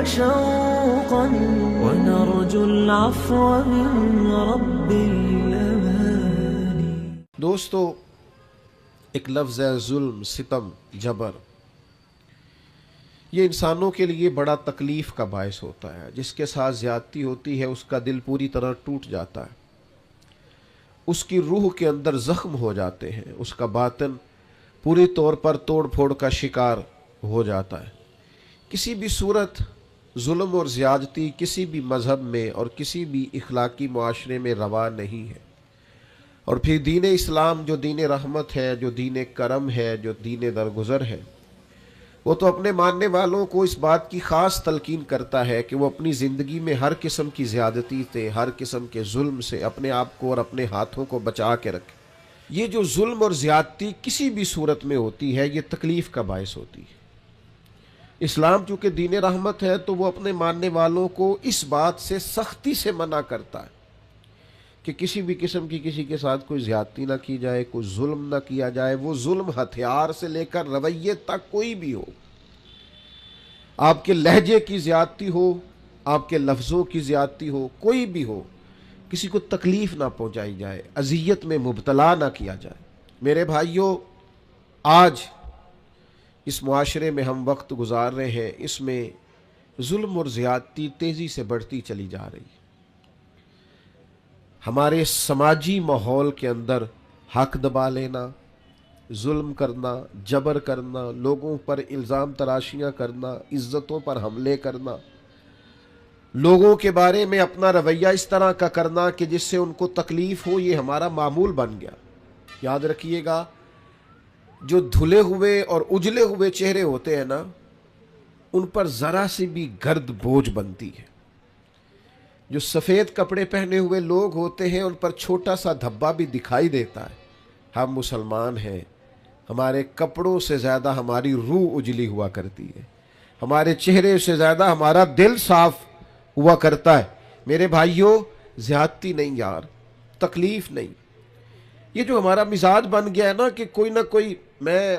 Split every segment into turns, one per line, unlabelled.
وشوقا ونرجو العفو من رب الأماني.
دوستو، ایک لفظ ہے ظلم، ستم، جبر. یہ انسانوں کے لیے بڑا تکلیف کا باعث ہوتا ہے. جس کے ساتھ زیادتی ہوتی ہے اس کا دل پوری طرح ٹوٹ جاتا ہے، اس کی روح کے اندر زخم ہو جاتے ہیں، اس کا باطن پوری طور پر توڑ پھوڑ کا شکار ہو جاتا ہے. کسی بھی صورت ظلم اور زیادتی کسی بھی مذہب میں اور کسی بھی اخلاقی معاشرے میں روا نہیں ہے. اور پھر دین اسلام جو دین رحمت ہے، جو دین کرم ہے، جو دین درگزر ہے، وہ تو اپنے ماننے والوں کو اس بات کی خاص تلقین کرتا ہے کہ وہ اپنی زندگی میں ہر قسم کی زیادتی سے، ہر قسم کے ظلم سے اپنے آپ کو اور اپنے ہاتھوں کو بچا کے رکھے. یہ جو ظلم اور زیادتی کسی بھی صورت میں ہوتی ہے یہ تکلیف کا باعث ہوتی ہے. اسلام چونکہ دین رحمت ہے تو وہ اپنے ماننے والوں کو اس بات سے سختی سے منع کرتا ہے کہ کسی بھی قسم کی کسی کے ساتھ کوئی زیادتی نہ کی جائے، کوئی ظلم نہ کیا جائے. وہ ظلم ہتھیار سے لے کر رویے تک کوئی بھی ہو، آپ کے لہجے کی زیادتی ہو، آپ کے لفظوں کی زیادتی ہو، کوئی بھی ہو، کسی کو تکلیف نہ پہنچائی جائے، اذیت میں مبتلا نہ کیا جائے. میرے بھائیوں، آج اس معاشرے میں ہم وقت گزار رہے ہیں، اس میں ظلم اور زیادتی تیزی سے بڑھتی چلی جا رہی ہے. ہمارے سماجی ماحول کے اندر حق دبا لینا، ظلم کرنا، جبر کرنا، لوگوں پر الزام تراشیاں کرنا، عزتوں پر حملے کرنا، لوگوں کے بارے میں اپنا رویہ اس طرح کا کرنا کہ جس سے ان کو تکلیف ہو، یہ ہمارا معمول بن گیا. یاد رکھیے گا، جو دھلے ہوئے اور اجلے ہوئے چہرے ہوتے ہیں نا، ان پر ذرا سی بھی گرد بوجھ بنتی ہے. جو سفید کپڑے پہنے ہوئے لوگ ہوتے ہیں ان پر چھوٹا سا دھبا بھی دکھائی دیتا ہے. ہم مسلمان ہیں، ہمارے کپڑوں سے زیادہ ہماری روح اجلی ہوا کرتی ہے، ہمارے چہرے سے زیادہ ہمارا دل صاف ہوا کرتا ہے. میرے بھائیوں، زیادتی نہیں یار، تکلیف نہیں. یہ جو ہمارا مزاج بن گیا ہے نا کہ کوئی نہ کوئی، میں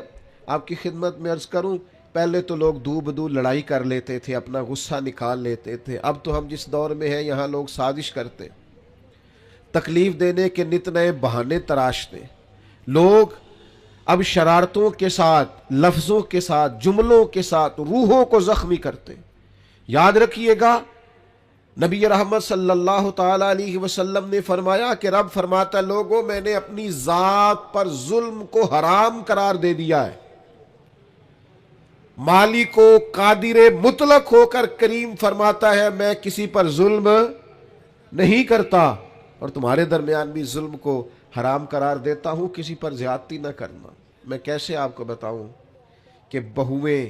آپ کی خدمت میں عرض کروں، پہلے تو لوگ دو بدو لڑائی کر لیتے تھے، اپنا غصہ نکال لیتے تھے. اب تو ہم جس دور میں ہیں یہاں لوگ سازش کرتے، تکلیف دینے کے نت نئے بہانے تراشتے. لوگ اب شرارتوں کے ساتھ، لفظوں کے ساتھ، جملوں کے ساتھ روحوں کو زخمی کرتے. یاد رکھیے گا، نبی رحمت صلی اللہ تعالی علیہ وسلم نے فرمایا کہ رب فرماتا، لوگوں میں نے اپنی ذات پر ظلم کو حرام قرار دے دیا ہے. مالک و قادر مطلق ہو کر کریم فرماتا ہے میں کسی پر ظلم نہیں کرتا، اور تمہارے درمیان بھی ظلم کو حرام قرار دیتا ہوں، کسی پر زیادتی نہ کرنا. میں کیسے آپ کو بتاؤں کہ بہویں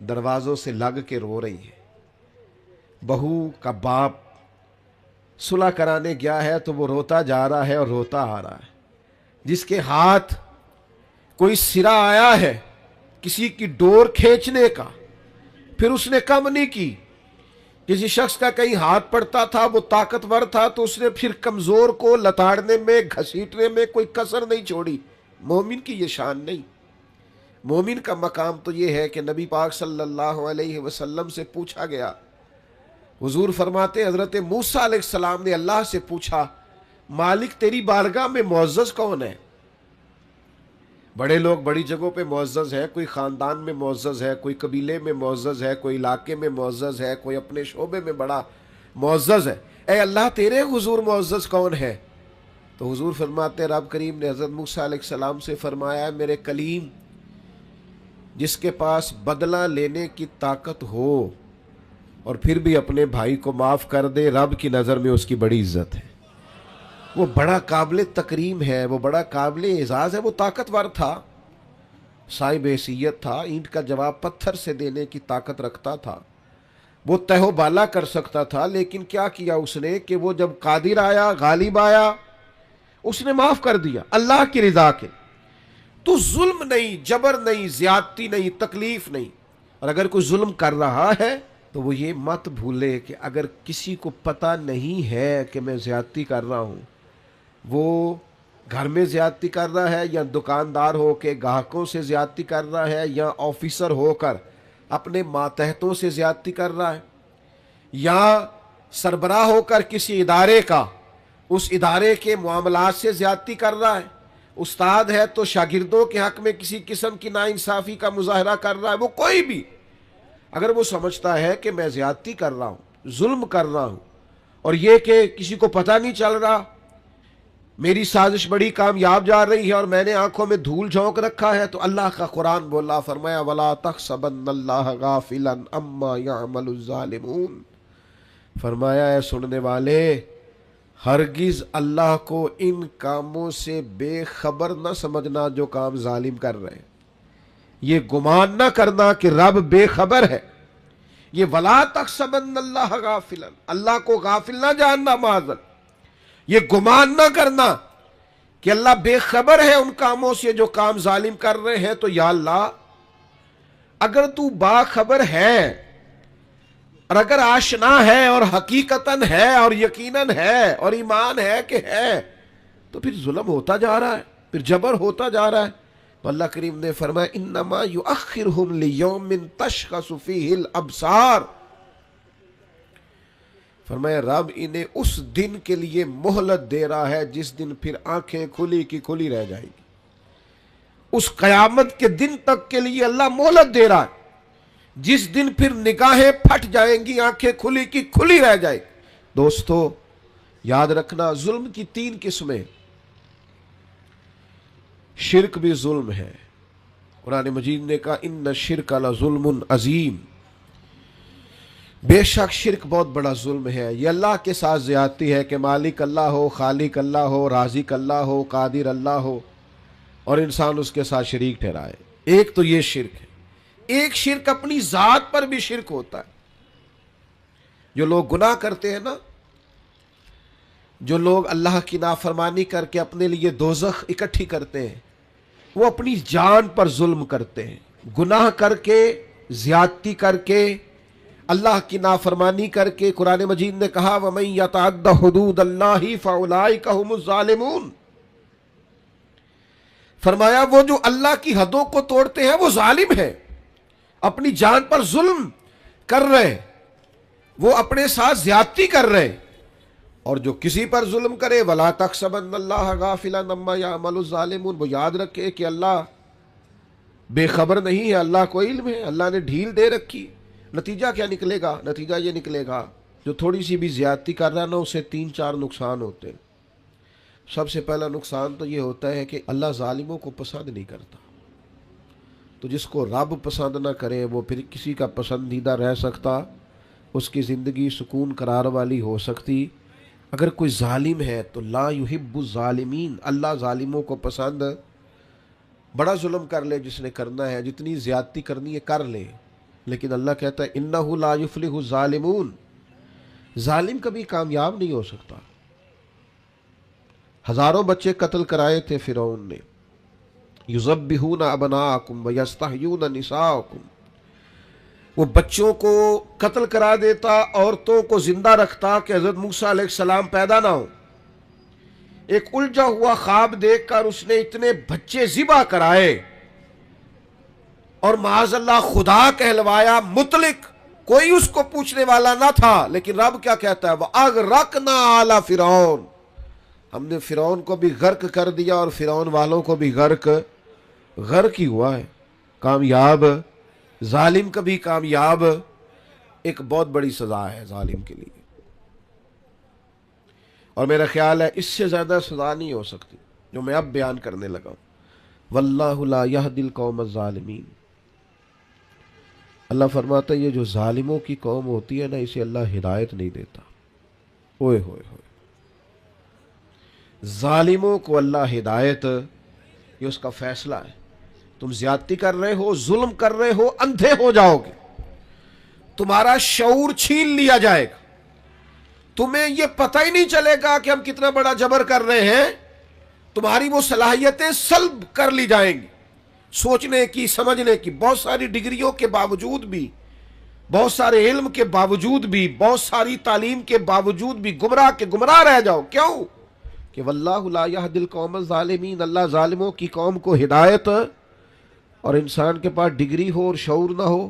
دروازوں سے لگ کے رو رہی ہیں. بہو کا باپ صلح کرانے گیا ہے تو وہ روتا جا رہا ہے اور روتا آ رہا ہے. جس کے ہاتھ کوئی سرا آیا ہے کسی کی ڈور کھینچنے کا، پھر اس نے کم نہیں کی. کسی شخص کا کہیں ہاتھ پڑتا تھا، وہ طاقتور تھا تو اس نے پھر کمزور کو لتاڑنے میں، گھسیٹنے میں کوئی کسر نہیں چھوڑی. مومن کی یہ شان نہیں. مومن کا مقام تو یہ ہے کہ نبی پاک صلی اللہ علیہ وسلم سے پوچھا گیا، حضور فرماتے حضرت موسیٰ علیہ السلام نے اللہ سے پوچھا، مالک تیری بارگاہ میں معزز کون ہے؟ بڑے لوگ بڑی جگہوں پہ معزز ہے، کوئی خاندان میں معزز ہے، کوئی قبیلے میں معزز ہے، کوئی علاقے میں معزز ہے، کوئی اپنے شعبے میں بڑا معزز ہے. اے اللہ تیرے حضور معزز کون ہے؟ تو حضور فرماتے رب کریم نے حضرت موسیٰ علیہ السلام سے فرمایا، میرے کلیم، جس کے پاس بدلہ لینے کی طاقت ہو اور پھر بھی اپنے بھائی کو معاف کر دے، رب کی نظر میں اس کی بڑی عزت ہے. وہ بڑا قابل تکریم ہے، وہ بڑا قابل اعزاز ہے. وہ طاقتور تھا، صاحب حیثیت تھا، اینٹ کا جواب پتھر سے دینے کی طاقت رکھتا تھا، وہ تہ و بالا کر سکتا تھا. لیکن کیا کیا اس نے کہ وہ جب قادر آیا، غالب آیا، اس نے معاف کر دیا اللہ کی رضا کے. تو ظلم نہیں، جبر نہیں، زیادتی نہیں، تکلیف نہیں. اور اگر کوئی ظلم کر رہا ہے تو وہ یہ مت بھولے کہ اگر کسی کو پتہ نہیں ہے کہ میں زیادتی کر رہا ہوں، وہ گھر میں زیادتی کر رہا ہے یا دکاندار ہو کے گاہکوں سے زیادتی کر رہا ہے یا آفیسر ہو کر اپنے ماتحتوں سے زیادتی کر رہا ہے، یا سربراہ ہو کر کسی ادارے کا اس ادارے کے معاملات سے زیادتی کر رہا ہے، استاد ہے تو شاگردوں کے حق میں کسی قسم کی ناانصافی کا مظاہرہ کر رہا ہے، وہ کوئی بھی اگر وہ سمجھتا ہے کہ میں زیادتی کر رہا ہوں، ظلم کر رہا ہوں، اور یہ کہ کسی کو پتہ نہیں چل رہا، میری سازش بڑی کامیاب جا رہی ہے اور میں نے آنکھوں میں دھول جھونک رکھا ہے، تو اللہ کا قرآن بولا، فرمایا وَلَا تَحْسَبَنَّ اللَّهَ غَافِلًا عَمَّا يَعْمَلُ الظَّالِمُونَ، فرمایا اے سننے والے، ہرگز اللہ کو ان کاموں سے بے خبر نہ سمجھنا جو کام ظالم کر رہے ہیں، یہ گمان نہ کرنا کہ رب بے خبر ہے، یہ وَلَا تَحْسَبَنَّ اللَّهَ غَافِلًا، اللہ کو غافل نہ جاننا، معاذ، یہ گمان نہ کرنا کہ اللہ بے خبر ہے ان کاموں سے جو کام ظالم کر رہے ہیں، تو یا اللہ اگر تو باخبر ہے اور اگر آشنا ہے اور حقیقتاً ہے اور یقیناً ہے اور ایمان ہے کہ ہے، تو پھر ظلم ہوتا جا رہا ہے، پھر جبر ہوتا جا رہا ہے۔ تو اللہ کریم نے فرمایا انما یؤخرہم لیوم تشخص فیہ الابصار، فرمایا رب انہیں اس دن کے لیے مہلت دے رہا ہے جس دن پھر آنکھیں کھلی کی کھلی رہ جائیں گی، اس قیامت کے دن تک کے لیے اللہ مہلت دے رہا ہے جس دن پھر نگاہیں پھٹ جائیں گی، آنکھیں کھلی کی کھلی رہ جائیں گی۔ دوستو یاد رکھنا، ظلم کی 3 قسمیں، شرک بھی ظلم ہے، قرآن مجید نے کہا ان الشرک لظلم عظیم، بے شک شرک بہت بڑا ظلم ہے، یہ اللہ کے ساتھ زیادتی ہے کہ مالک اللہ ہو، خالق اللہ ہو، رازق اللہ ہو، قادر اللہ ہو اور انسان اس کے ساتھ شریک ٹھہرائے۔ ایک تو یہ شرک ہے، ایک شرک اپنی ذات پر بھی شرک ہوتا ہے۔ جو لوگ گناہ کرتے ہیں نا، جو لوگ اللہ کی نافرمانی کر کے اپنے لیے دوزخ اکٹھی کرتے ہیں، وہ اپنی جان پر ظلم کرتے ہیں، گناہ کر کے، زیادتی کر کے، اللہ کی نافرمانی کر کے۔ قرآن مجید نے کہا وَمَن يَتَعَدَّ حُدُودَ اللَّهِ فَأُولَٰئِكَ هُمُ الظَّالِمُونَ، فرمایا وہ جو اللہ کی حدوں کو توڑتے ہیں وہ ظالم ہیں، اپنی جان پر ظلم کر رہے، وہ اپنے ساتھ زیادتی کر رہے۔ اور جو کسی پر ظلم کرے وَلَا تَحْسَبَنَّ اللَّهَ غَافِلًا عَمَّا يَعْمَلُ الظَّالِمُونَ، وہ یاد رکھے کہ اللہ بے خبر نہیں ہے، اللہ کو علم ہے، اللہ نے ڈھیل دے رکھی۔ نتیجہ کیا نکلے گا؟ نتیجہ یہ نکلے گا جو تھوڑی سی بھی زیادتی کر رہا ہے نا، اسے 3-4 نقصان ہوتے ہیں۔ سب سے پہلا نقصان تو یہ ہوتا ہے کہ اللہ ظالموں کو پسند نہیں کرتا، تو جس کو رب پسند نہ کرے وہ پھر کسی کا پسندیدہ رہ سکتا، اس کی زندگی سکون قرار والی ہو سکتی۔ اگر کوئی ظالم ہے تو لا یحب الظالمین، اللہ ظالموں کو پسند، بڑا ظلم کر لے جس نے کرنا ہے، جتنی زیادتی کرنی ہے کر لے، لیکن اللہ کہتا ہے انہ لا یفلح الظالمون، ظالم کبھی کامیاب نہیں ہو سکتا۔ ہزاروں بچے قتل کرائے تھے فرعون نے، یذبحون ابناءکم ویستحیون نساءکم، وہ بچوں کو قتل کرا دیتا، عورتوں کو زندہ رکھتا کہ حضرت موسیٰ علیہ السلام پیدا نہ ہو۔ ایک الجھا ہوا خواب دیکھ کر اس نے اتنے بچے ذبح کرائے اور معاذ اللہ خدا کہلوایا، مطلق، کوئی اس کو پوچھنے والا نہ تھا، لیکن رب کیا کہتا ہے وَأَغْرَقْنَا آلَ فِرْعَوْنَ، ہم نے فرعون کو بھی غرق کر دیا اور فرعون والوں کو بھی غرق ہی ہوا ہے۔ کامیاب ظالم کبھی کامیاب، ایک بہت بڑی سزا ہے ظالم کے لیے، اور میرا خیال ہے اس سے زیادہ سزا نہیں ہو سکتی جو میں اب بیان کرنے لگا ہوں۔ وَاللَّهُ لَا يَهْدِي الْقَوْمَ الظَّالِمِينَ، اللہ فرماتا ہے یہ جو ظالموں کی قوم ہوتی ہے نا، اسے اللہ ہدایت نہیں دیتا۔ اوئے ہوئے ہوئے، ظالموں کو اللہ ہدایت، یہ اس کا فیصلہ ہے۔ تم زیادتی کر رہے ہو، ظلم کر رہے ہو، اندھے ہو جاؤ گے، تمہارا شعور چھین لیا جائے گا، تمہیں یہ پتہ ہی نہیں چلے گا کہ ہم کتنا بڑا جبر کر رہے ہیں، تمہاری وہ صلاحیتیں سلب کر لی جائیں گی، سوچنے کی، سمجھنے کی، بہت ساری ڈگریوں کے باوجود بھی، بہت سارے علم کے باوجود بھی، بہت ساری تعلیم کے باوجود بھی گمراہ کے گمراہ رہ جاؤ۔ کیوں؟ کہ واللہ لا یہدی القوم الظالمین، اللہ ظالموں کی قوم کو ہدایت، اور انسان کے پاس ڈگری ہو اور شعور نہ ہو،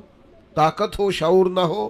طاقت ہو شعور نہ ہو،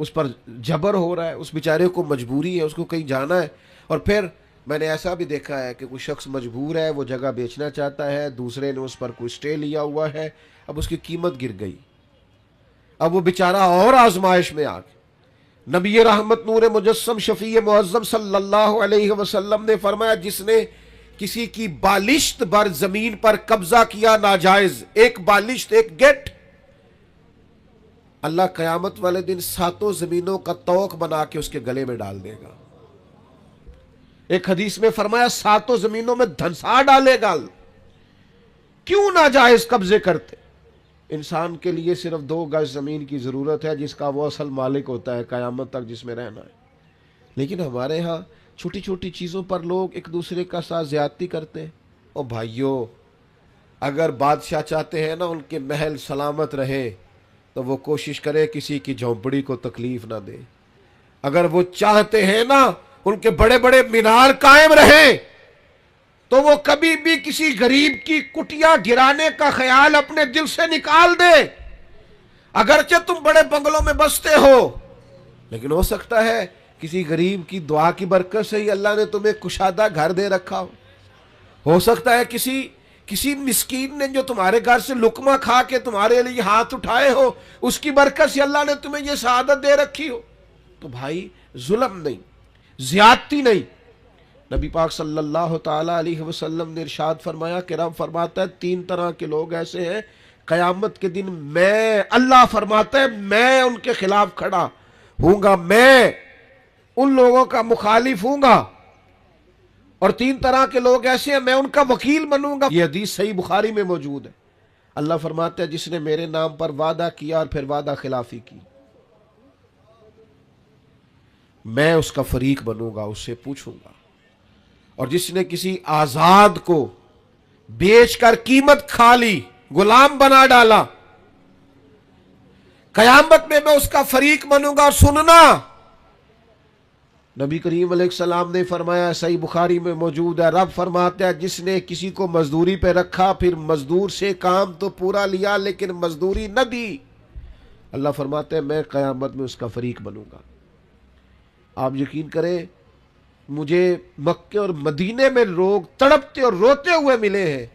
اس پر جبر ہو رہا ہے، اس بیچارے کو مجبوری ہے، اس کو کہیں جانا ہے، اور پھر میں نے ایسا بھی دیکھا ہے کہ کوئی شخص مجبور ہے، وہ جگہ بیچنا چاہتا ہے، دوسرے نے اس پر کوئی اسٹے لیا ہوا ہے، اب اس کی قیمت گر گئی، اب وہ بیچارہ اور آزمائش میں آ گیا۔ نبی رحمت نور مجسم شفیع معظم صلی اللہ علیہ وسلم نے فرمایا جس نے کسی کی بالشت بر زمین پر قبضہ کیا ناجائز، ایک بالشت، ایک گیٹ، اللہ قیامت والے دن 7 زمینوں کا طوق بنا کے اس کے گلے میں ڈال دے گا۔ ایک حدیث میں فرمایا 7 زمینوں میں دھنسا ڈالے گا۔ کیوں ناجائز قبضے کرتے؟ انسان کے لیے صرف 2 گز زمین کی ضرورت ہے جس کا وہ اصل مالک ہوتا ہے قیامت تک، جس میں رہنا ہے۔ لیکن ہمارے ہاں چھوٹی چھوٹی چیزوں پر لوگ ایک دوسرے کا ساتھ زیادتی کرتے ہیں۔ او بھائیو، اگر بادشاہ چاہتے ہیں نا ان کے محل سلامت رہے تو وہ کوشش کرے کسی کی جھونپڑی کو تکلیف نہ دے۔ اگر وہ چاہتے ہیں نا ان کے بڑے بڑے مینار قائم رہیں تو وہ کبھی بھی کسی غریب کی کٹیا گرانے کا خیال اپنے دل سے نکال دے۔ اگرچہ تم بڑے بنگلوں میں بستے ہو، لیکن ہو سکتا ہے کسی غریب کی دعا کی برکت سے ہی اللہ نے تمہیں کشادہ گھر دے رکھا ہو سکتا ہے کسی مسکین نے جو تمہارے گھر سے لقمہ کھا کے تمہارے لیے ہاتھ اٹھائے ہو، اس کی برکت سے اللہ نے تمہیں یہ سعادت دے رکھی ہو۔ تو بھائی ظلم نہیں، زیادتی نہیں۔ نبی پاک صلی اللہ تعالی علیہ وسلم نے ارشاد فرمایا کہ رب فرماتا ہے 3 طرح کے لوگ ایسے ہیں قیامت کے دن اللہ فرماتا ہے میں ان کے خلاف کھڑا ہوں گا، میں ان لوگوں کا مخالف ہوں گا، اور 3 طرح کے لوگ ایسے ہیں میں ان کا وکیل بنوں گا۔ یہ حدیث صحیح بخاری میں موجود ہے۔ اللہ فرماتا ہے جس نے میرے نام پر وعدہ کیا اور پھر وعدہ خلافی کی، میں اس کا فریق بنوں گا، اس سے پوچھوں گا۔ اور جس نے کسی آزاد کو بیچ کر قیمت کھا لی، غلام بنا ڈالا، قیامت میں اس کا فریق بنوں گا۔ اور سننا، نبی کریم علیہ السلام نے فرمایا، صحیح بخاری میں موجود ہے، رب فرماتا ہے جس نے کسی کو مزدوری پہ رکھا پھر مزدور سے کام تو پورا لیا لیکن مزدوری نہ دی، اللہ فرماتا ہے میں قیامت میں اس کا فریق بنوں گا۔ آپ یقین کریں مجھے مکے اور مدینے میں لوگ تڑپتے اور روتے ہوئے ملے ہیں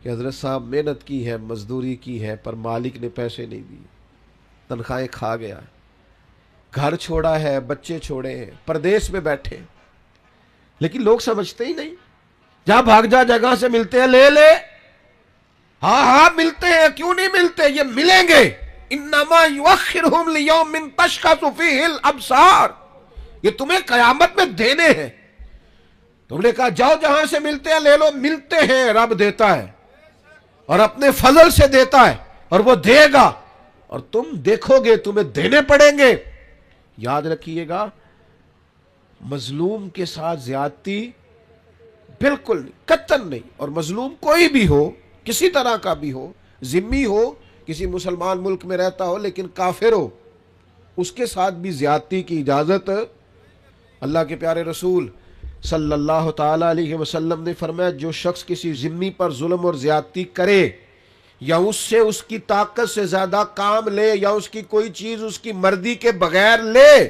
کہ حضرت صاحب محنت کی ہے، مزدوری کی ہے، پر مالک نے پیسے نہیں دیے، تنخواہیں کھا گیا ہے، گھر چھوڑا ہے، بچے چھوڑے ہیں، پردیس میں بیٹھے، لیکن لوگ سمجھتے ہی نہیں۔ جہاں بھاگ جا جگہ سے ملتے ہیں لے لے، ہاں ملتے ہیں، کیوں نہیں ملتے، یہ ملیں گے۔ انما یؤخرہم لیوم تشخص فیہ الابصار، یہ تمہیں قیامت میں دینے ہیں۔ تم نے کہا جاؤ جہاں سے ملتے ہیں لے لو، ملتے ہیں، رب دیتا ہے اور اپنے فضل سے دیتا ہے، اور وہ دے گا اور تم دیکھو گے تمہیں دینے پڑیں گے۔ یاد رکھیے گا مظلوم کے ساتھ زیادتی بالکل نہیں، قطعاً نہیں۔ اور مظلوم کوئی بھی ہو، کسی طرح کا بھی ہو، ذمہ ہو، کسی مسلمان ملک میں رہتا ہو لیکن کافر ہو، اس کے ساتھ بھی زیادتی کی اجازت اللہ کے پیارے رسول صلی اللہ تعالی علیہ وسلم نے فرمایا جو شخص کسی ذمہ پر ظلم اور زیادتی کرے یا اس سے اس کی طاقت سے زیادہ کام لے یا اس کی کوئی چیز اس کی مرضی کے بغیر لے،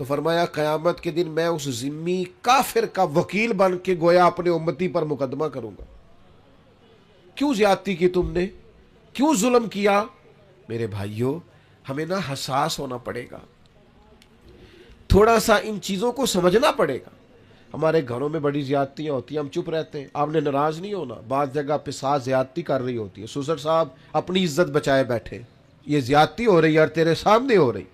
تو فرمایا قیامت کے دن میں اس ذمہ کافر کا وکیل بن کے گویا اپنے امتی پر مقدمہ کروں گا۔ کیوں زیادتی کی تم نے، کیوں ظلم کیا؟ میرے بھائیوں ہمیں نا حساس ہونا پڑے گا، تھوڑا سا ان چیزوں کو سمجھنا پڑے گا۔ ہمارے گھروں میں بڑی زیادتیاں ہوتی ہیں، ہم چپ رہتے ہیں، آپ نے ناراض نہیں ہونا، بعض جگہ پہ ساتھ زیادتی کر رہی ہوتی ہے، سسر صاحب اپنی عزت بچائے بیٹھے، یہ زیادتی ہو رہی ہے اور تیرے سامنے ہو رہی،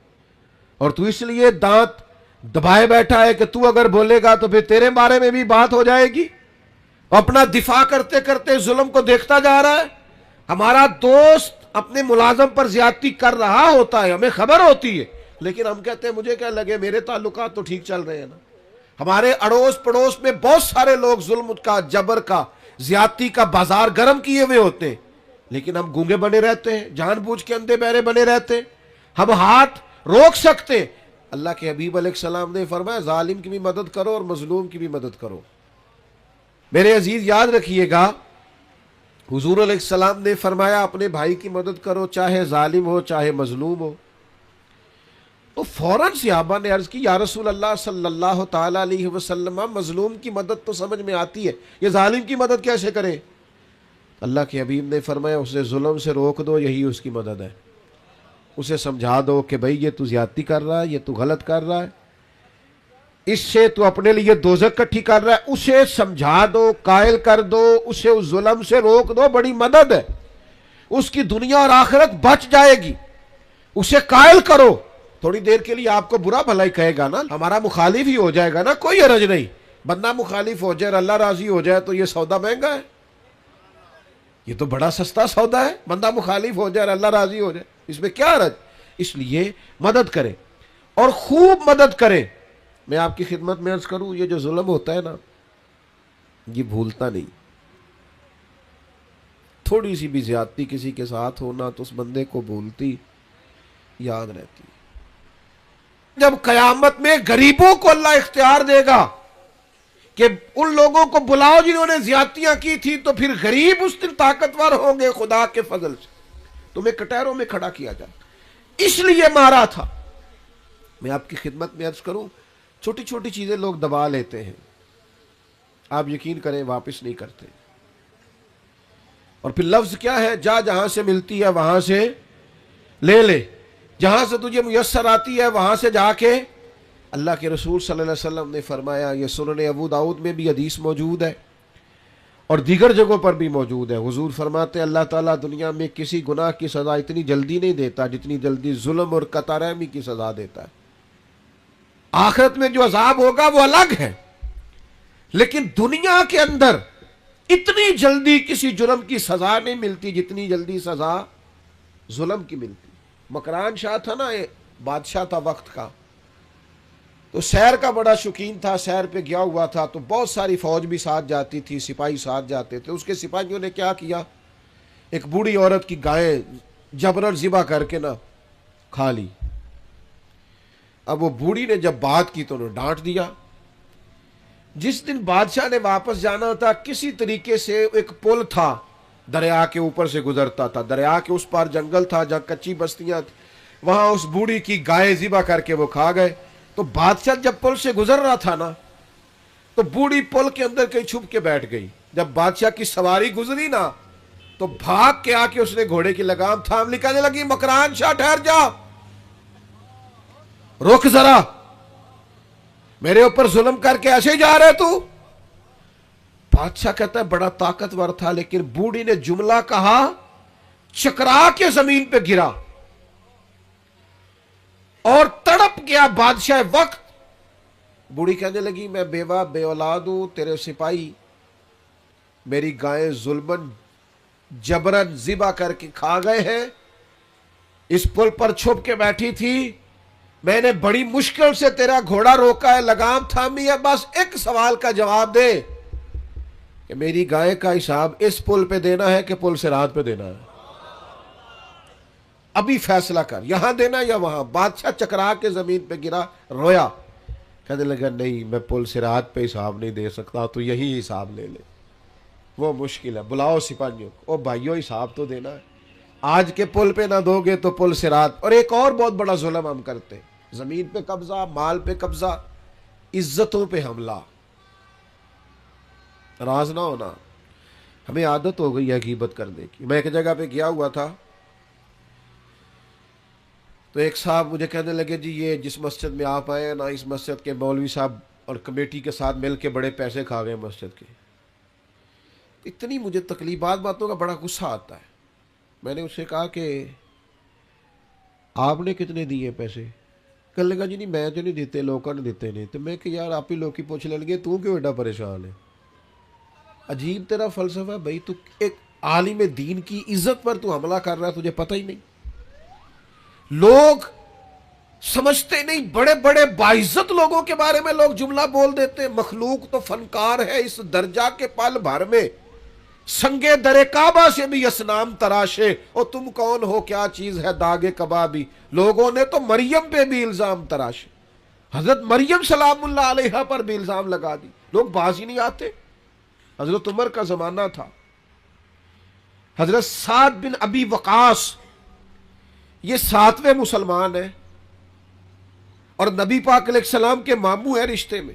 اور تو اس لیے دانت دبائے بیٹھا ہے کہ تو اگر بولے گا تو پھر تیرے بارے میں بھی بات ہو جائے گی، اپنا دفاع کرتے کرتے ظلم کو دیکھتا جا رہا ہے۔ ہمارا دوست اپنے ملازم پر زیادتی کر رہا ہوتا ہے، ہمیں خبر ہوتی ہے، لیکن ہم کہتے ہیں مجھے کیا لگے، میرے تعلقات تو ٹھیک چل رہے ہیں نا۔ ہمارے اڑوس پڑوس میں بہت سارے لوگ ظلم کا، جبر کا، زیادتی کا بازار گرم کیے ہوئے ہوتے ہیں، لیکن ہم گونگے بنے رہتے ہیں، جان بوجھ کے اندھے بہرے بنے رہتے ہیں۔ ہم ہاتھ روک سکتے، اللہ کے حبیب علیہ السلام نے فرمایا ظالم کی بھی مدد کرو اور مظلوم کی بھی مدد کرو۔ میرے عزیز یاد رکھیے گا حضور علیہ السلام نے فرمایا اپنے بھائی کی مدد کرو، چاہے ظالم ہو چاہے مظلوم ہو۔ فوراً صحابہ نے عرض کی یا رسول اللہ صلی اللہ تعالی علیہ وسلم، مظلوم کی مدد تو سمجھ میں آتی ہے، یہ ظالم کی مدد کیسے کرے؟ اللہ کے حبیب نے فرمایا اسے ظلم سے روک دو، یہی اس کی مدد ہے۔ اسے سمجھا دو کہ بھئی یہ تو زیادتی کر رہا ہے، یہ تو غلط کر رہا ہے، اس سے تو اپنے لیے دوزخ کٹھی کر رہا ہے، اسے سمجھا دو، قائل کر دو، اسے اس ظلم سے روک دو، بڑی مدد ہے، اس کی دنیا اور آخرت بچ جائے گی، اسے قائل کرو۔ تھوڑی دیر کے لیے آپ کو برا بھلائی کہے گا نا، ہمارا مخالف ہی ہو جائے گا نا، کوئی حرج نہیں، بندہ مخالف ہو جائے اور اللہ راضی ہو جائے تو یہ سودا مہنگا ہے، یہ تو بڑا سستا سودا ہے، بندہ مخالف ہو جائے اور اللہ راضی ہو جائے، اس میں کیا حرج؟ اس لیے مدد کرے اور خوب مدد کرے۔ میں آپ کی خدمت میں عرض کروں، یہ جو ظلم ہوتا ہے نا، یہ بھولتا نہیں، تھوڑی سی بھی زیادتی کسی کے ساتھ ہونا تو اس بندے کو بھولتی یاد رہتی۔ جب قیامت میں غریبوں کو اللہ اختیار دے گا کہ ان لوگوں کو بلاؤ جنہوں نے زیادتیاں کی تھی، تو پھر غریب اس دن طاقتور ہوں گے خدا کے فضل سے، تمہیں کٹہروں میں کھڑا کیا جائے، اس لیے مارا تھا۔ میں آپ کی خدمت میں عرض کروں، چھوٹی چھوٹی چیزیں لوگ دبا لیتے ہیں، آپ یقین کریں واپس نہیں کرتے، اور پھر لفظ کیا ہے، جا جہاں سے ملتی ہے وہاں سے لے لے، جہاں سے تجھے میسر آتی ہے وہاں سے جا کے۔ اللہ کے رسول صلی اللہ علیہ وسلم نے فرمایا، یہ سنن ابو داؤد میں بھی حدیث موجود ہے اور دیگر جگہوں پر بھی موجود ہے، حضور فرماتے ہیں اللہ تعالیٰ دنیا میں کسی گناہ کی سزا اتنی جلدی نہیں دیتا جتنی جلدی ظلم اور قطع رحمی کی سزا دیتا ہے۔ آخرت میں جو عذاب ہوگا وہ الگ ہے، لیکن دنیا کے اندر اتنی جلدی کسی جرم کی سزا نہیں ملتی جتنی جلدی سزا ظلم کی ملتی۔ مکران شاہ تھا نا، بادشاہ تھا وقت کا، تو سیر کا بڑا شوقین تھا، سیر پہ گیا ہوا تھا تو بہت ساری فوج بھی ساتھ جاتی تھی، سپاہی ساتھ جاتے تھے۔ اس کے سپاہیوں نے کیا کیا، ایک بوڑھی عورت کی گائے جبرن ذبح کر کے نا کھا لی۔ اب وہ بوڑھی نے جب بات کی تو انہوں نے ڈانٹ دیا۔ جس دن بادشاہ نے واپس جانا تھا، کسی طریقے سے ایک پل تھا، دریا کے اوپر سے گزرتا تھا، دریا کے اس پار جنگل تھا جہاں کچی بستیاں تھیں، وہاں اس بوڑھی کی گائے ذبح کر کے وہ کھا گئے۔ تو بادشاہ جب پل سے گزر رہا تھا نا، تو بوڑھی پل کے اندر کہیں چھپ کے بیٹھ گئی۔ جب بادشاہ کی سواری گزری نا تو بھاگ کے آ کے اس نے گھوڑے کی لگام تھام لی، کہنے لگی مکران شاہ ٹھہر جا، رک ذرا، میرے اوپر ظلم کر کے ایسے جا رہے تو؟ بادشاہ کہتا ہے بڑا طاقتور تھا، لیکن بوڑھی نے جملہ کہا، چکرا کے زمین پہ گرا اور تڑپ گیا بادشاہ وقت۔ بوڑھی کہنے لگی میں بیوہ بے اولاد ہوں، تیرے سپاہی میری گائیں ظلمن جبرن ذبح کر کے کھا گئے ہیں، اس پل پر چھپ کے بیٹھی تھی، میں نے بڑی مشکل سے تیرا گھوڑا روکا ہے، لگام تھامی ہے، بس ایک سوال کا جواب دے کہ میری گائے کا حساب اس پل پہ دینا ہے کہ پل صراط پہ دینا ہے، ابھی فیصلہ کر، یہاں دینا یا وہاں۔ بادشاہ چکرا کے زمین پہ گرا، رویا، کہنے لگا نہیں میں پل صراط پہ حساب نہیں دے سکتا، تو یہی حساب لے لے، وہ مشکل ہے، بلاؤ سپاہیوں کو، او بھائیو حساب تو دینا ہے، آج کے پل پہ نہ دو گے تو پل صراط۔ اور ایک اور بہت بڑا ظلم ہم کرتے، زمین پہ قبضہ، مال پہ قبضہ، عزتوں پہ حملہ، راز نہ ہونا۔ ہمیں عادت ہو گئی ہے غیبت کرنے کی۔ میں ایک جگہ پہ گیا ہوا تھا تو ایک صاحب مجھے کہنے لگے جی یہ جس مسجد میں آپ آئے ہیں نا، اس مسجد کے مولوی صاحب اور کمیٹی کے ساتھ مل کے بڑے پیسے کھا گئے مسجد کے۔ اتنی مجھے تکلیفات باتوں کا بڑا غصہ آتا ہے۔ میں نے اس سے کہا کہ آپ نے کتنے دیے پیسے؟ کہنے لگا جی نہیں میں تو نہیں دیتے، لوگوں نے دیتے نہیں۔ تو میں کہ یار آپ ہی لوگ کی پوچھ لیں گے، تو کیوں ایڈا پریشان ہے؟ عجیب تیرا فلسفہ ہے بھائی، تو ایک عالم دین کی عزت پر تو حملہ کر رہا ہے، تجھے پتہ ہی نہیں۔ لوگ سمجھتے نہیں، بڑے بڑے باعزت لوگوں کے بارے میں لوگ جملہ بول دیتے، مخلوق تو فنکار ہے اس درجہ کے پل بھر میں، سنگے در کعبہ سے بھی اسنام تراشے، اور تم کون ہو کیا چیز ہے داغ کبابی۔ لوگوں نے تو مریم پہ بھی الزام تراشے، حضرت مریم سلام اللہ علیہا پر بھی الزام لگا دی، لوگ باز ہی نہیں آتے۔ حضرت عمر کا زمانہ تھا، حضرت سعد بن ابی وقاص یہ 7ویں مسلمان ہیں، اور نبی پاک علیہ السلام کے ماموں ہیں رشتے میں،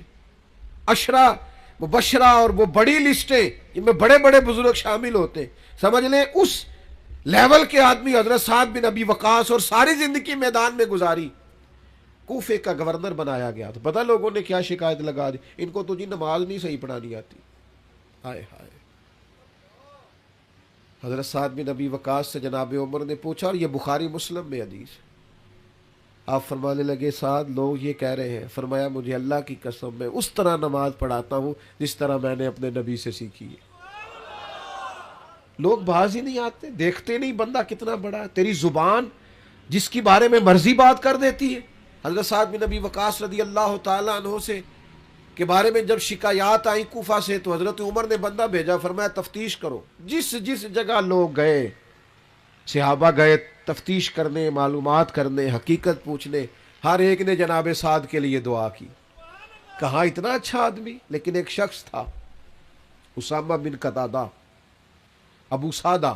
عشرہ مبشرہ اور وہ بڑی لسٹیں جن میں بڑے بڑے بزرگ شامل ہوتے ہیں، سمجھ لیں اس لیول کے آدمی حضرت سعد بن ابی وقاص، اور ساری زندگی میدان میں گزاری، کوفے کا گورنر بنایا گیا تو پتہ لوگوں نے کیا شکایت لگا دی، ان کو تو جی نماز نہیں صحیح پڑھانی آتی. ہائے ہائے. حضرت سعد بن ابی وقاص سے جناب عمر نے پوچھا، اور یہ بخاری مسلم میں حدیث. آپ فرمانے لگے سعد لوگ یہ کہہ رہے ہیں. فرمایا مجھے اللہ کی قسم میں اس طرح نماز پڑھاتا ہوں جس طرح میں نے اپنے نبی سے سیکھی ہے. لوگ باز ہی نہیں آتے، دیکھتے نہیں بندہ کتنا بڑا ہے. تیری زبان جس کی بارے میں مرضی بات کر دیتی ہے. حضرت سعد بن ابی وقاص رضی اللہ تعالیٰ عنہ سے کے بارے میں جب شکایات آئیں کوفہ سے تو حضرت عمر نے بندہ بھیجا، فرمایا تفتیش کرو. جس جس جگہ لوگ گئے، صحابہ گئے تفتیش کرنے، معلومات کرنے، حقیقت پوچھنے، ہر ایک نے جناب سعد کے لیے دعا کی. کہاں اتنا اچھا آدمی. لیکن ایک شخص تھا اسامہ بن قتادہ، ابو سعدہ،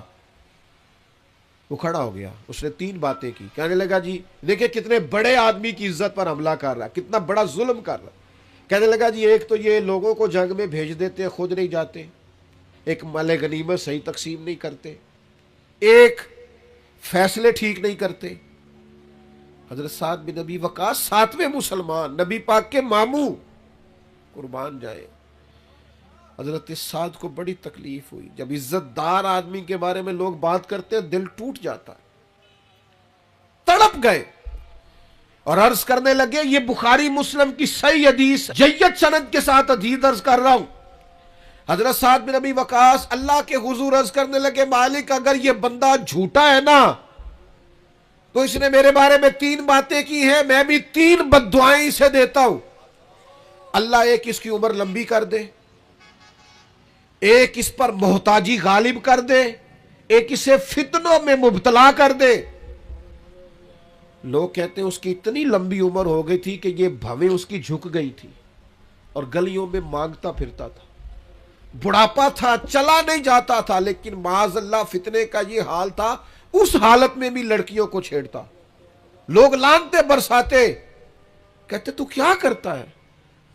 وہ کھڑا ہو گیا. اس نے 3 باتیں کی. کہنے لگا جی دیکھیں کتنے بڑے آدمی کی عزت پر حملہ کر رہا ہے، کتنا بڑا ظلم کر رہا ہے. کہنے لگا جی ایک تو یہ لوگوں کو جنگ میں بھیج دیتے، خود نہیں جاتے. ایک مال غنیمت صحیح تقسیم نہیں کرتے. ایک فیصلے ٹھیک نہیں کرتے. حضرت سعد بن ابی وقاص 7ویں مسلمان، نبی پاک کے ماموں، قربان جائے. حضرت سعد کو بڑی تکلیف ہوئی. جب عزت دار آدمی کے بارے میں لوگ بات کرتے ہیں دل ٹوٹ جاتا ہے. تڑپ گئے اور عرض کرنے لگے، یہ بخاری مسلم کی صحیح حدیث جید سند کے ساتھ حدیث عرض کر رہا ہوں. حضرت سعد بن ابی وقاص اللہ کے حضور عرض کرنے لگے، مالک اگر یہ بندہ جھوٹا ہے نا تو اس نے میرے بارے میں 3 باتیں کی ہیں، میں بھی 3 بد دعائیں اسے دیتا ہوں. اللہ ایک اس کی عمر لمبی کر دے، ایک اس پر محتاجی غالب کر دے، ایک اسے فتنوں میں مبتلا کر دے. لوگ کہتے ہیں اس کی اتنی لمبی عمر ہو گئی تھی کہ یہ بھویں اس کی جھک گئی تھی اور گلیوں میں مانگتا پھرتا تھا. بڑھاپا تھا، چلا نہیں جاتا تھا، لیکن معاذ اللہ فتنے کا یہ حال تھا، اس حالت میں بھی لڑکیوں کو چھیڑتا. لوگ لانتے برساتے، کہتے تو کیا کرتا ہے؟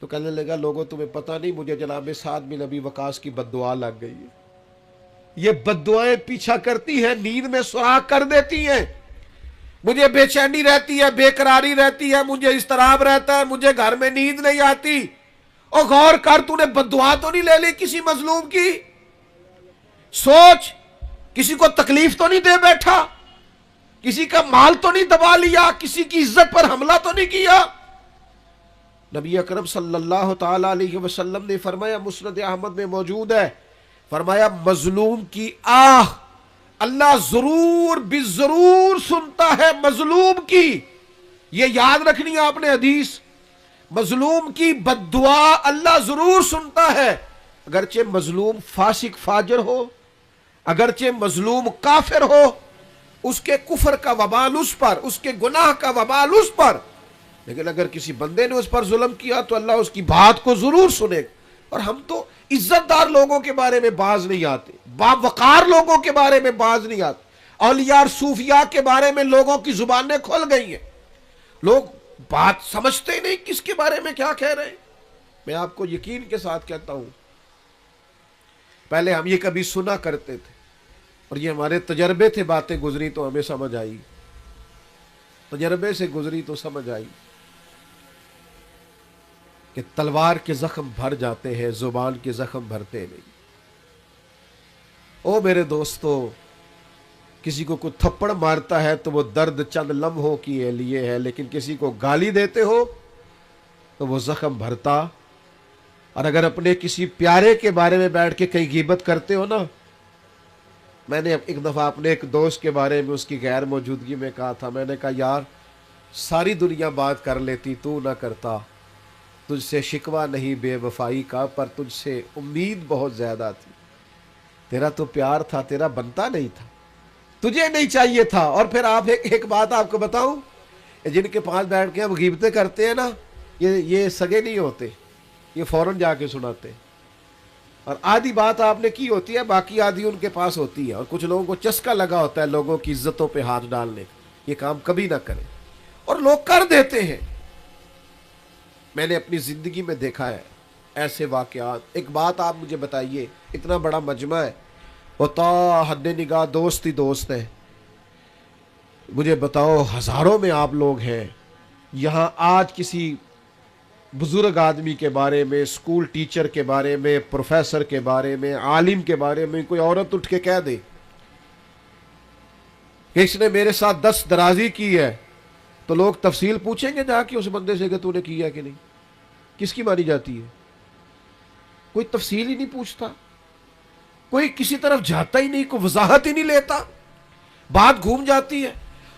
تو کہنے لگا لوگوں تمہیں پتہ نہیں مجھے جناب سعد بن ابی وقاص کی بد دعا لگ گئی ہے. یہ بد دعائیں پیچھا کرتی ہیں، نیند میں سراغ کر دیتی ہیں. مجھے بے چینی رہتی ہے، بے قراری رہتی ہے، مجھے اضطراب رہتا ہے، مجھے گھر میں نیند نہیں آتی. اور غور کر، تو نے بد دعا تو نہیں لے لی کسی مظلوم کی؟ سوچ، کسی کو تکلیف تو نہیں دے بیٹھا، کسی کا مال تو نہیں دبا لیا، کسی کی عزت پر حملہ تو نہیں کیا. نبی اکرم صلی اللہ تعالی علیہ وسلم نے فرمایا، مسند احمد میں موجود ہے، فرمایا مظلوم کی آہ اللہ ضرور بالضرور سنتا ہے. مظلوم کی، یہ یاد رکھنی ہے آپ نے حدیث، مظلوم کی بد دعا اللہ ضرور سنتا ہے. اگرچہ مظلوم فاسق فاجر ہو، اگرچہ مظلوم کافر ہو، اس کے کفر کا وبال اس پر، اس کے گناہ کا وبال اس پر، لیکن اگر کسی بندے نے اس پر ظلم کیا تو اللہ اس کی بات کو ضرور سنے. اور ہم تو عزت دار لوگوں کے بارے میں باز نہیں آتے، باوقار لوگوں کے بارے میں باز نہیں آتے. اولیاء اور صوفیاء کے بارے میں لوگوں کی زبانیں کھل گئی ہیں، لوگ بات سمجھتے ہی نہیں کس کے بارے میں کیا کہہ رہے ہیں. میں آپ کو یقین کے ساتھ کہتا ہوں، پہلے ہم یہ کبھی سنا کرتے تھے اور یہ ہمارے تجربے تھے، باتیں گزری تو ہمیں سمجھ آئی، تجربے سے گزری تو سمجھ آئی کہ تلوار کے زخم بھر جاتے ہیں، زبان کے زخم بھرتے نہیں. او میرے دوستو، کسی کو کوئی تھپڑ مارتا ہے تو وہ درد چند لمحوں کے لیے ہے، لیکن کسی کو گالی دیتے ہو تو وہ زخم بھرتا. اور اگر اپنے کسی پیارے کے بارے میں بیٹھ کے کہیں غیبت کرتے ہو نا، میں نے ایک دفعہ اپنے ایک دوست کے بارے میں اس کی غیر موجودگی میں کہا تھا، میں نے کہا یار ساری دنیا بات کر لیتی، تو نہ کرتا. تجھ سے شکوہ نہیں بے وفائی کا، پر تجھ سے امید بہت زیادہ تھی. تیرا تو پیار تھا، تیرا بنتا نہیں تھا، تجھے نہیں چاہیے تھا. اور پھر آپ ایک بات آپ کو بتاؤں، جن کے پاس بیٹھ کے ہم غیبتیں کرتے ہیں نا، یہ سگے نہیں ہوتے، یہ فوراً جا کے سناتے. اور آدھی بات آپ نے کی ہوتی ہے، باقی آدھی ان کے پاس ہوتی ہے. اور کچھ لوگوں کو چسکا لگا ہوتا ہے لوگوں کی عزتوں پہ ہاتھ ڈالنے. یہ کام کبھی نہ کریں، اور لوگ کر دیتے ہیں. میں نے اپنی زندگی میں دیکھا ہے ایسے واقعات. ایک بات آپ مجھے بتائیے, اتنا بڑا مجمع ہے, ہوتا حد نگاہ دوست ہی دوست ہیں, مجھے بتاؤ ہزاروں میں آپ لوگ ہیں, یہاں آج کسی بزرگ آدمی کے بارے میں, اسکول ٹیچر کے بارے میں, پروفیسر کے بارے میں, عالم کے بارے میں کوئی عورت اٹھ کے کہہ دے کہ اس نے میرے ساتھ 10 درازی کی ہے, تو لوگ تفصیل پوچھیں گے جا کے اس بندے سے کہ تو نے کیا کہ نہیں. کس کی مانی جاتی ہے؟ کوئی تفصیل ہی نہیں پوچھتا, کوئی کسی طرف جاتا ہی نہیں, کوئی وضاحت ہی نہیں لیتا, بات گھوم جاتی ہے.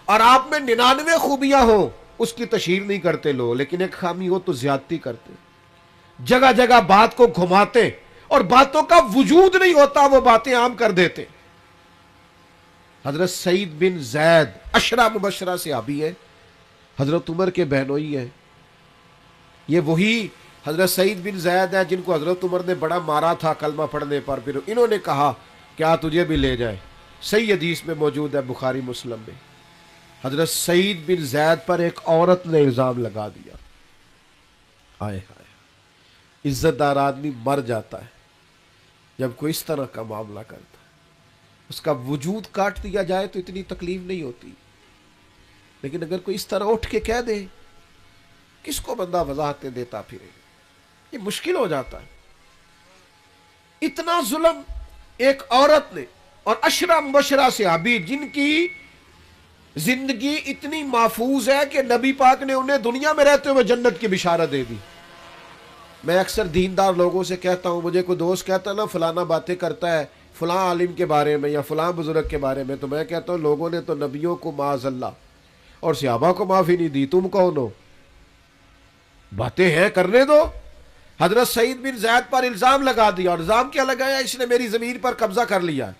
اور آپ میں 99 خوبیاں ہوں اس کی تشہیر نہیں کرتے لوگ, لیکن ایک خامی ہو تو زیادتی کرتے, جگہ جگہ بات کو گھماتے, اور باتوں کا وجود نہیں ہوتا وہ باتیں عام کر دیتے. حضرت سعید بن زید عشرہ مبشرہ صحابی ہے, حضرت عمر کے بہنوئی ہیں. یہ وہی حضرت سعید بن زید ہے جن کو حضرت عمر نے بڑا مارا تھا کلمہ پڑھنے پر, پھر انہوں نے کہا کیا تجھے بھی لے جائے. صحیح حدیث میں موجود ہے بخاری مسلم میں. حضرت سعید بن زید پر ایک عورت نے الزام لگا دیا. ہائے ہائے, عزت دار آدمی مر جاتا ہے جب کوئی اس طرح کا معاملہ کرتا ہے. اس کا وجود کاٹ دیا جائے تو اتنی تکلیف نہیں ہوتی, لیکن اگر کوئی اس طرح اٹھ کے کہہ دے, کس کو بندہ وضاحتیں دیتا پھرے, یہ مشکل ہو جاتا ہے. اتنا ظلم ایک عورت نے, اور عشرہ مبشرہ صحابی جن کی زندگی اتنی محفوظ ہے کہ نبی پاک نے انہیں دنیا میں رہتے ہوئے جنت کی بشارت دے دی. میں اکثر دیندار لوگوں سے کہتا ہوں, مجھے کوئی دوست کہتا نا فلانا باتیں کرتا ہے فلاں عالم کے بارے میں یا فلاں بزرگ کے بارے میں, تو میں کہتا ہوں لوگوں نے تو نبیوں کو معاذ اللہ اور صحابہ کو معافی نہیں دی, تم کون ہو؟ باتیں ہیں کرنے دو. حضرت سعید بن زید پر الزام لگا دیا, اور الزام کیا لگایا؟ اس نے میری زمین پر قبضہ کر لیا.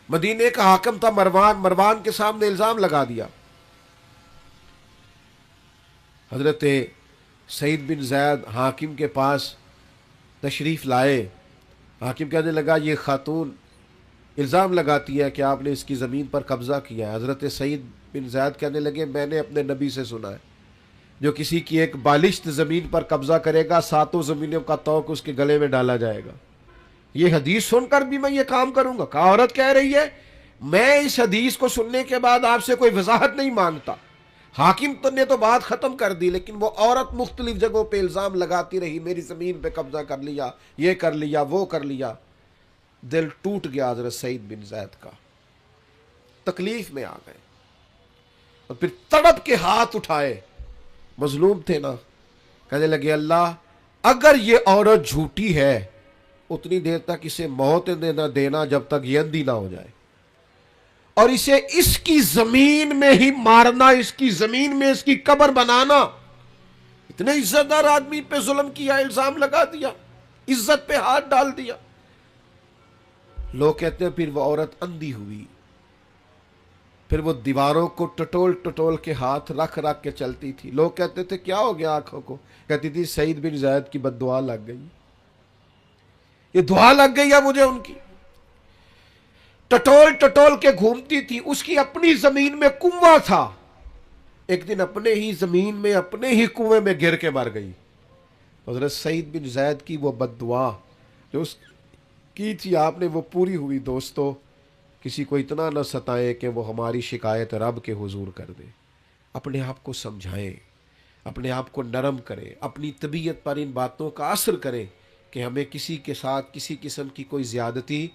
مدینے کا حاکم تھا مروان کے سامنے الزام لگا دیا. حضرت سعید بن زید حاکم کے پاس تشریف لائے. حاکم کہنے لگا یہ خاتون الزام لگاتی ہے کہ آپ نے اس کی زمین پر قبضہ کیا ہے. حضرت سعید بن زید کہنے لگے میں نے اپنے نبی سے سنا ہے جو کسی کی ایک بالشت زمین پر قبضہ کرے گا 7 زمینوں کا توق اس کے گلے میں ڈالا جائے گا. یہ حدیث سن کر بھی میں یہ کام کروں گا؟ کہا عورت کہہ رہی ہے میں اس حدیث کو سننے کے بعد آپ سے کوئی وضاحت نہیں مانگتا. حاکم نے تو بات ختم کر دی, لیکن وہ عورت مختلف جگہوں پہ الزام لگاتی رہی, میری زمین پہ قبضہ کر لیا, یہ کر لیا, وہ کر لیا. دل ٹوٹ گیا حضرت سعید بن زید کا, تکلیف میں آ گئے, اور پھر تڑپ کے ہاتھ اٹھائے, مظلوم تھے نا, کہنے لگے اللہ اگر یہ عورت جھوٹی ہے اتنی دیر تک اسے موت نہ دینا جب تک یہ اندھی نہ ہو جائے, اور اسے اس کی زمین میں ہی مارنا, اس کی زمین میں اس کی قبر بنانا. اتنے عزت دار آدمی پہ ظلم کیا, الزام لگا دیا, عزت پہ ہاتھ ڈال دیا. لوگ کہتے ہیں پھر وہ عورت اندھی ہوئی, پھر وہ دیواروں کو ٹٹول ٹٹول کے ہاتھ رکھ رکھ کے چلتی تھی. لوگ کہتے تھے کیا ہو گیا آنکھوں کو؟ کہتی تھی سعید بن زید کی بد دعا لگ گئی, یہ دعا لگ گئی ہے مجھے ان کی. ٹٹول ٹٹول کے گھومتی تھی, اس کی اپنی زمین میں کنواں تھا, ایک دن اپنے ہی زمین میں اپنے ہی کنویں میں گر کے مر گئی. حضرت سعید بن زید کی وہ بد دعا جو اس کی تھی آپ نے وہ پوری ہوئی. دوستو کسی کو اتنا نہ ستائے کہ وہ ہماری شکایت رب کے حضور کر دے. اپنے آپ کو سمجھائیں, اپنے آپ کو نرم کریں, اپنی طبیعت پر ان باتوں کا اثر کریں کہ ہمیں کسی کے ساتھ کسی قسم کی کوئی زیادتی